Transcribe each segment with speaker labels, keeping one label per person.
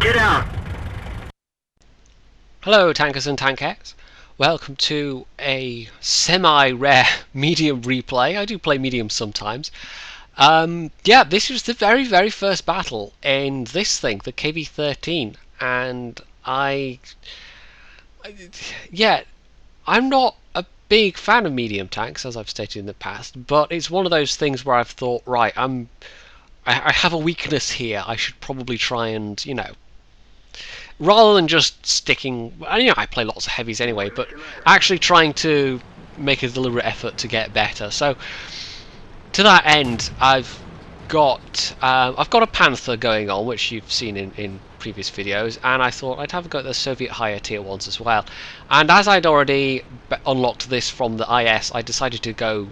Speaker 1: Get out!
Speaker 2: Hello tankers and tankettes, welcome to a semi-rare medium replay. I do play medium sometimes. Yeah, this was the very first battle in this thing, the KV-13, and yeah, I'm not a big fan of medium tanks, as I've stated in the past, but it's one of those things where I've thought, right, I have a weakness here. I should probably try and, rather than just sticking, I play lots of heavies anyway, but actually trying to make a deliberate effort to get better. So to that end, I've got a Panther going on, which you've seen in previous videos, and I thought I'd have a go at the Soviet higher tier ones as well. And as I'd already unlocked this from the IS, I decided to go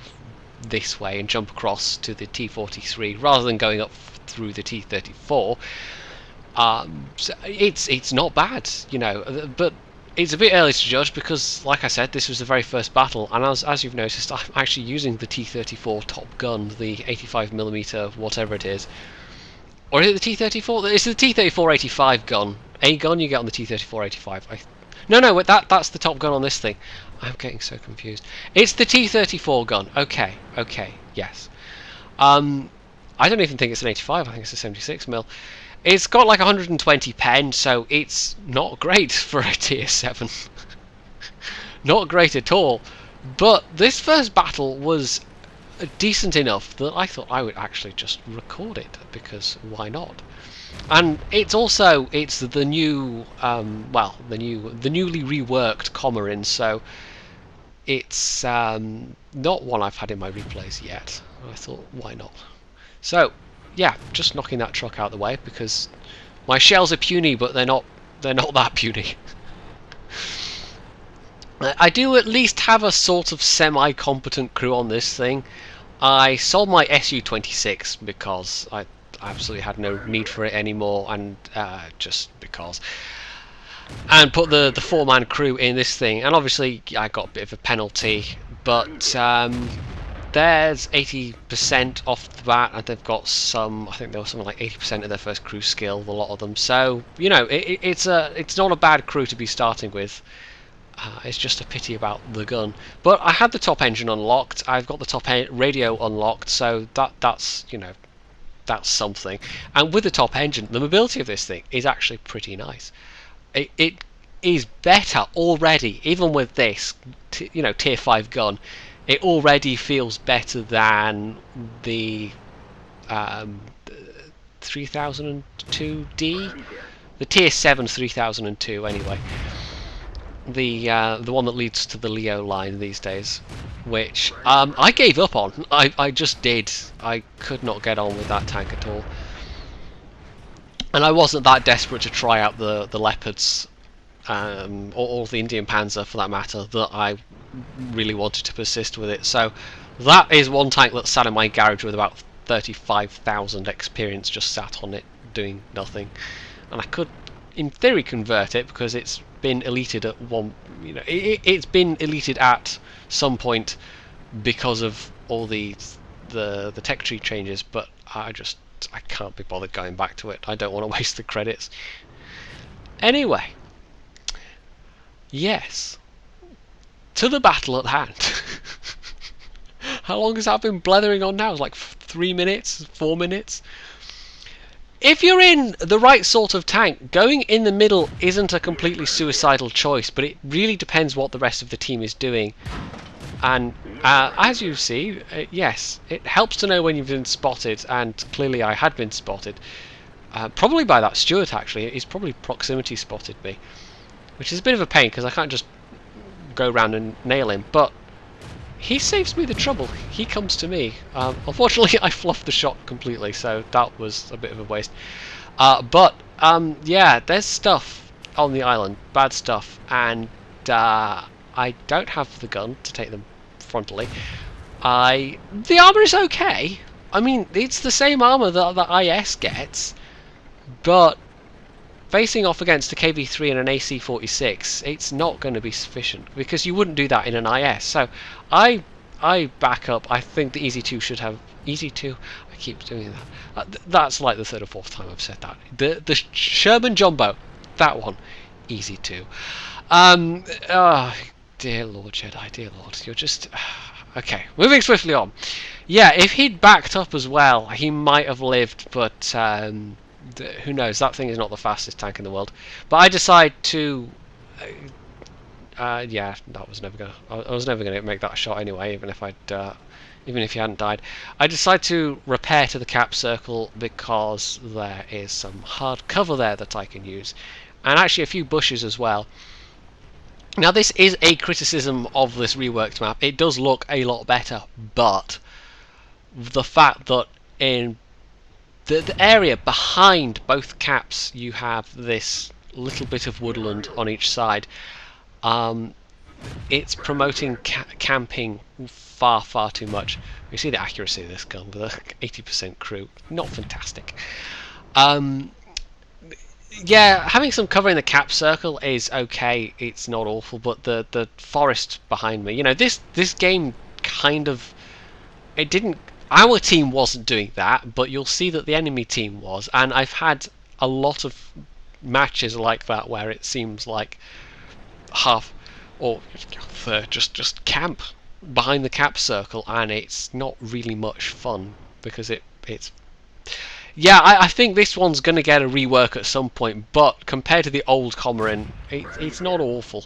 Speaker 2: this way and jump across to the T-43 rather than going up through the T-34. So it's not bad, but it's a bit early to judge because, like I said, this was the very first battle, and as you've noticed, I'm actually using the T-34 Top Gun, the 85mm whatever it is, or is it the T-34? It's the T-34-85 gun, a gun you get on the T-34-85. No, that's the Top Gun on this thing. I'm getting so confused. It's the T-34 gun. Okay, yes. I don't even think it's an 85. I think it's a 76mm. It's got like 120 pen, so it's not great for a tier 7. Not great at all. But this first battle was decent enough that I thought I would actually just record it, because why not? And it's the new the newly reworked Komarin, so it's not one I've had in my replays yet. I thought, why not? So yeah, just knocking that truck out of the way because my shells are puny, but they're not that puny. I do at least have a sort of semi-competent crew on this thing. I sold my Su-26 because I absolutely had no need for it anymore, and just because. And put the 4-man crew in this thing, and obviously I got a bit of a penalty, but there's 80% off the bat, and they've got some. I think there was something like 80% of their first crew skill, a lot of them. So it's not a bad crew to be starting with. It's just a pity about the gun. But I had the top engine unlocked. I've got the top radio unlocked, so that's something. And with the top engine, the mobility of this thing is actually pretty nice. It is better already, even with this, tier 5 gun. It already feels better than the 3002D, the tier 7 3002 anyway. The one that leads to the Leo line these days, which I gave up on. I just did. I could not get on with that tank at all, and I wasn't that desperate to try out the Leopards or the Indian Panzer for that matter, that I really wanted to persist with it. So that is one tank that sat in my garage with about 35,000 experience just sat on it doing nothing, and I could in theory convert it because it's been elited at one, it's been elited at some point because of all the tech tree changes, but I can't be bothered going back to it. I don't want to waste the credits. Anyway, yes, to the battle at hand. How long has that been blethering on now? It's like 3 minutes, 4 minutes. If you're in the right sort of tank, going in the middle isn't a completely suicidal choice, but it really depends what the rest of the team is doing. And as you see, yes, it helps to know when you've been spotted, and clearly I had been spotted. Probably by that Stuart, actually. He's probably proximity spotted me, which is a bit of a pain because I can't just go around and nail him, but he saves me the trouble. He comes to me. Unfortunately, I fluffed the shot completely, so that was a bit of a waste. Yeah, there's stuff on the island, bad stuff, and I don't have the gun to take them frontally. The armor is okay. I mean, it's the same armor that the IS gets, but facing off against a KV-3 and an AC-46, it's not going to be sufficient, because you wouldn't do that in an IS. So I I back up. I think the Easy 2 should have Easy 2. I keep doing that. That's like the third or fourth time I've said that. The Sherman Jumbo, that one, Easy 2. Oh, dear Lord Jedi, dear Lord, you're just okay. Moving swiftly on. Yeah, if he'd backed up as well, he might have lived, but who knows? That thing is not the fastest tank in the world. But I decide to. Yeah, that was never gonna. I was never gonna make that shot anyway, even if even if he hadn't died. I decide to repair to the cap circle because there is some hard cover there that I can use, and actually a few bushes as well. Now this is a criticism of this reworked map. It does look a lot better, but the fact that in the area behind both caps you have this little bit of woodland on each side, it's promoting camping far too much. You see the accuracy of this gun with a 80% crew, not fantastic. Yeah, having some cover in the cap circle is okay. It's not awful, but the forest behind me, you know, this game kind of, it didn't. Our team wasn't doing that, but you'll see that the enemy team was, and I've had a lot of matches like that where it seems like half or third just camp behind the cap circle, and it's not really much fun because it's. Yeah, I think this one's going to get a rework at some point, but compared to the old Komarin, it's not awful.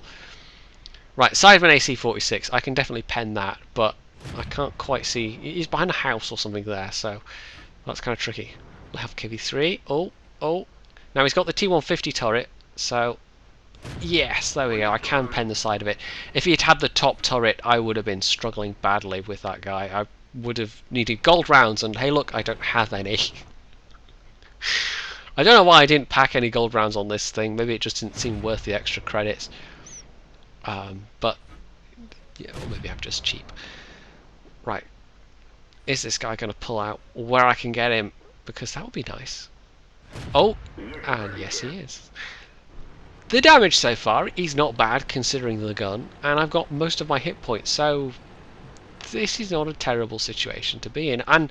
Speaker 2: Right, side of an AC-46, I can definitely pen that, but I can't quite see. He's behind a house or something there, so that's kind of tricky. We'll have KV-13. Oh. Now he's got the T-150 turret, so yes, there we go. I can pen the side of it. If he had had the top turret, I would have been struggling badly with that guy. I would have needed gold rounds, and hey look, I don't have any. I don't know why I didn't pack any gold rounds on this thing. Maybe it just didn't seem worth the extra credits. But yeah, or maybe I'm just cheap. Right, is this guy going to pull out where I can get him? Because that would be nice. Oh, and yes he is. The damage so far is not bad considering the gun, and I've got most of my hit points, so this is not a terrible situation to be in. And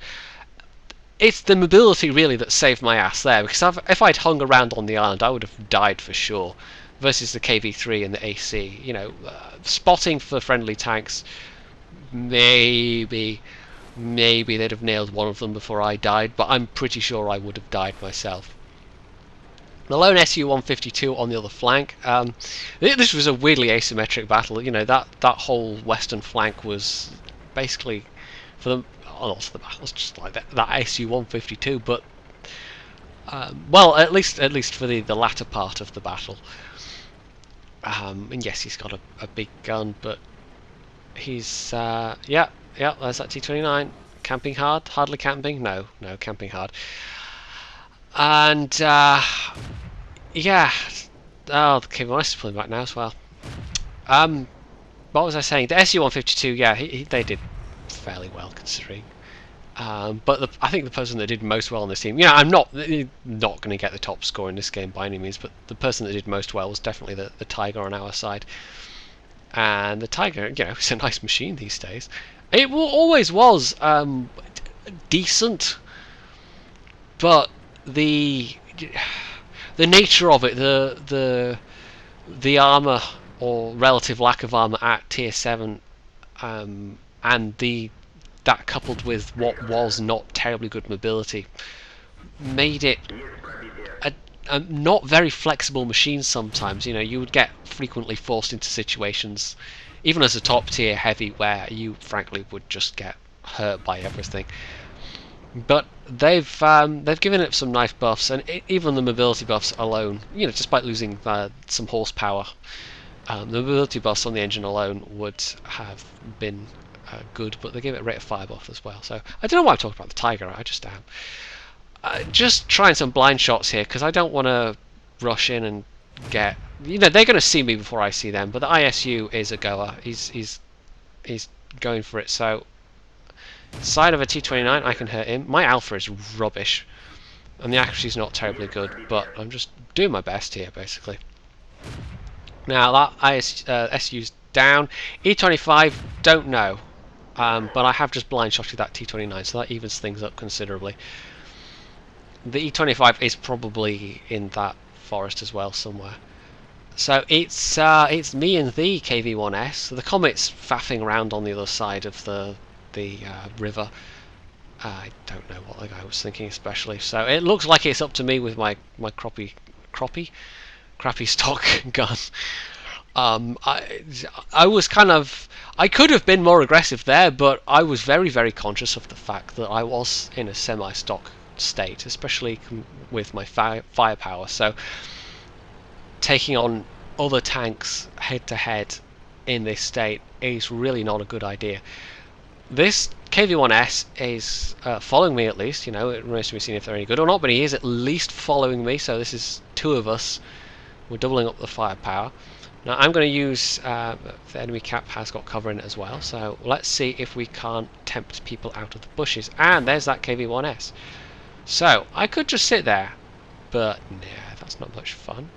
Speaker 2: it's the mobility really that saved my ass there, because if I'd hung around on the island I would have died for sure, versus the KV-3 and the AC. You know, spotting for friendly tanks, maybe they'd have nailed one of them before I died, but I'm pretty sure I would have died myself. The lone Su-152 on the other flank. This was a weirdly asymmetric battle. You know, that whole western flank was basically for the lots of the battles just like that Su-152, but well, at least for the latter part of the battle. And yes, he's got a big gun, but he's yeah, there's that T-29 camping hard, hardly camping, no, camping hard. And yeah, oh, the KV-13 is pulling back now as well. What was I saying? The Su-152, yeah, they did fairly well considering. But I think the person that did most well on this team, you know, I'm not going to get the top score in this game by any means, but the person that did most well was definitely the Tiger on our side. And the Tiger, you know, is a nice machine these days. It always was decent, but the nature of it, the armor or relative lack of armor at tier 7, and that coupled with what was not terribly good mobility, made it a not very flexible machine sometimes. You know, you would get frequently forced into situations, even as a top tier heavy, where you frankly would just get hurt by everything. But they've given it some nice buffs, and even the mobility buffs alone, you know, despite losing some horsepower, the mobility buffs on the engine alone would have been good, but they gave it a rate of fire buff as well. So I don't know why I'm talking about the Tiger, I just am. Just trying some blind shots here, because I don't want to rush in and get, you know, they're going to see me before I see them, but the ISU is a goer. He's going for it, so side of a T-29 I can hurt him. My alpha is rubbish, and the accuracy is not terribly good, but I'm just doing my best here, basically. Now that SU's down. E25, don't know. but I have just blind shotted that T29, so that evens things up considerably. The E25 is probably in that forest as well somewhere. So it's me and the KV-1S. So the Comet's faffing around on the other side of the river. I don't know what the guy was thinking especially. So it looks like it's up to me with my crappy stock gun. I was kind of, I could have been more aggressive there, but I was very conscious of the fact that I was in a semi-stock state, especially with my firepower. So taking on other tanks head to head in this state is really not a good idea. This KV-1S is following me at least. You know, it remains to be seen if they're any good or not, but he is at least following me. So this is two of us. We're doubling up the firepower. Now I'm going to use, the enemy cap has got cover in it as well, so let's see if we can't tempt people out of the bushes. And there's that KV-1S. So I could just sit there, but nah, that's not much fun.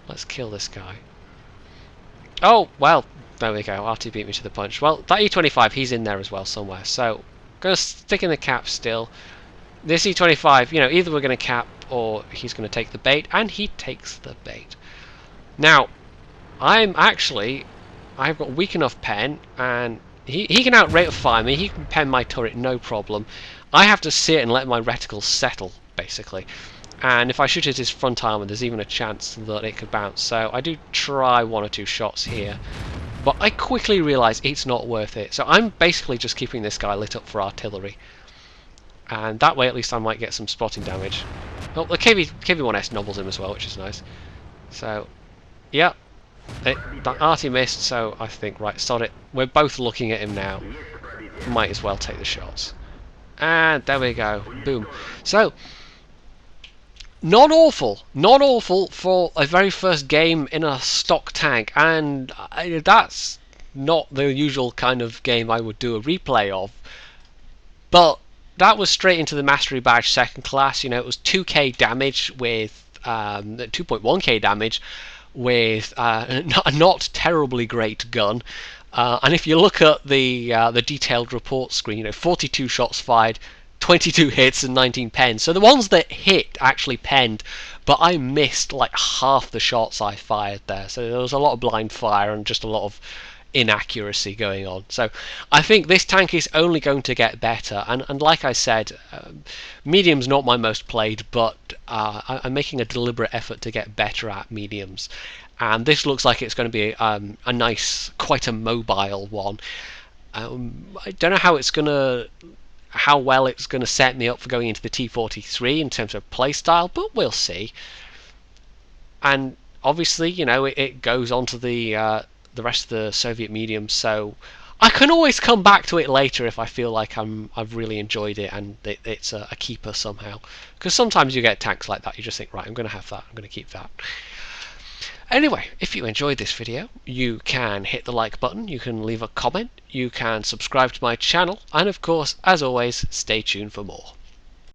Speaker 2: Let's kill this guy. Oh, well, there we go, RT beat me to the punch. Well, that E25, he's in there as well somewhere, so going to stick in the cap still. This E25, you know, either we're going to cap or he's going to take the bait, and he takes the bait. Now, I've got weak enough pen, and he can outrate fire me, he can pen my turret no problem. I have to sit and let my reticles settle, basically. And if I shoot at his front armor, there's even a chance that it could bounce. So I do try one or two shots here, but I quickly realise it's not worth it. So I'm basically just keeping this guy lit up for artillery. And that way at least I might get some spotting damage. Oh, the KV-1S nobbles him as well, which is nice. So, yeah. That arty missed, so I think, right, sod it. We're both looking at him now. Might as well take the shots. And there we go. Boom. So, not awful for a very first game in a stock tank, and that's not the usual kind of game I would do a replay of. But that was straight into the Mastery Badge second class. You know, it was 2k damage with 2.1k damage with a not terribly great gun. And if you look at the detailed report screen, you know, 42 shots fired, 22 hits and 19 pens. So the ones that hit actually penned, but I missed like half the shots I fired there. So there was a lot of blind fire and just a lot of inaccuracy going on. So I think this tank is only going to get better, and like I said, medium's not my most played, but I'm making a deliberate effort to get better at mediums, and this looks like it's going to be a nice, quite a mobile one. I don't know how well it's going to set me up for going into the T43 in terms of playstyle, but we'll see. And obviously, you know, it goes on to the rest of the Soviet mediums, so I can always come back to it later if I feel like I've really enjoyed it and it's a keeper somehow. Because sometimes you get tanks like that, you just think, right, I'm going to have that, I'm going to keep that. Anyway, if you enjoyed this video, you can hit the like button, you can leave a comment, you can subscribe to my channel, and of course, as always, stay tuned for more.